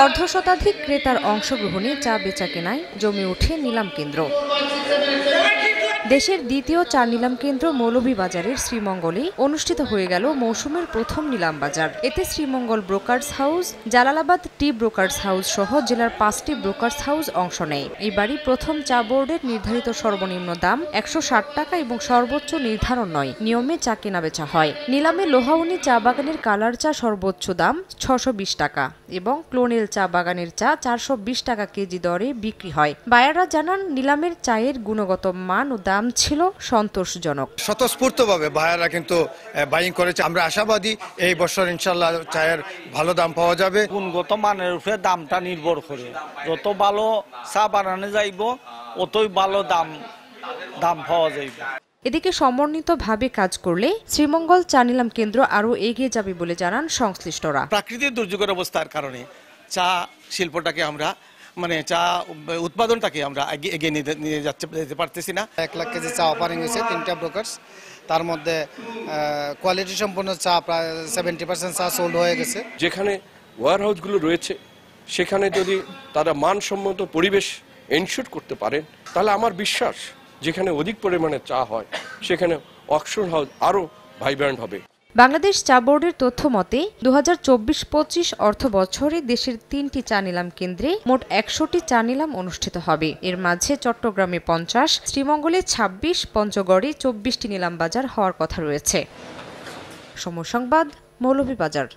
অর্ধশতাধিক ক্রেতার অংশগ্রহণে চা বেচা কেনায় জমে ওঠে নিলাম কেন্দ্র। দেশের দ্বিতীয় চা নিলাম কেন্দ্র মৌলভীবাজারের শ্রীমঙ্গলে অনুষ্ঠিত হয়ে গেল মৌসুমের প্রথম নিলাম বাজার। এতে শ্রীমঙ্গল ব্রোকার্স হাউস, জালালাবাদ টি ব্রোকার্স হাউস সহ জেলার 5টি ব্রোকার্স হাউস অংশ নেয়। এবারই প্রথম চা বোর্ডের নির্ধারিত সর্বনিম্ন দাম 160 টাকা এবং সর্বোচ্চ নির্ধারণ নয়, নিয়মে চা কেনা বেচা হয়। নিলামে লোহাউনি চা বাগানের কালার চা সর্বোচ্চ দাম 620 টাকা এবং ক্লোনেল চা বাগানের চা 420 টাকা কেজি দরে বিক্রি হয়। বায়াররা জানান, নিলামের চায়ের গুণগত মান ও দাম ছিল সন্তোষজনক। স্বতঃস্ফূর্তভাবে বায়াররা কিন্তু বাইং করেছে। আমরা আশাবাদী এই বছর ইনশাল্লাহ চায়ের ভালো দাম পাওয়া যাবে। গুণগত মানের উপরে দামটা নির্ভর করে, যত ভালো চা বানানো যাইব অতই ভালো দাম পাওয়া যাইবে। এদিকে সমন্বিতভাবে কাজ করলে শ্রীমঙ্গল চা নিলাম কেন্দ্র আরও এগিয়ে যাবে বলে জানান সংশ্লিষ্টরা। প্রাকৃতিক দুর্যোগের অবস্থার কারণে চা শিল্পটাকে আমরা চা উৎপাদনটাকে আমরা এগিয়ে নিয়ে যেতে পারতেছি না। 1 লাখ কেজি চা অফারিং হয়েছে 3টা ব্রোকার্স, তার মধ্যে কোয়ালিটি সম্পন্ন চা প্রায় 70% চা সোল্ড হয়ে গেছে। যেখানে ওয়্যার হাউসগুলো রয়েছে সেখানে যদি তারা মানসম্মত পরিবেশ এনশিওর করতে পারেন, তাহলে আমার বিশ্বাস যেখানে অধিক পরিমাণে চা হয় সেখানে অকশন হাউস আরও ভাইব্রেন্ট হবে। বাংলাদেশ চা বোর্ডের তথ্য মতে 2024-25 অর্থ বছরে দেশের 3টি চা নিলাম কেন্দ্রে মোট 100টি চা নিলাম অনুষ্ঠিত হবে। এর মাঝে চট্টগ্রামে 50, শ্রীমঙ্গলে 26, পঞ্চগড়ে 24টি নিলাম বাজার হওয়ার কথা রয়েছে। সময় সংবাদ, মৌলভীবাজার।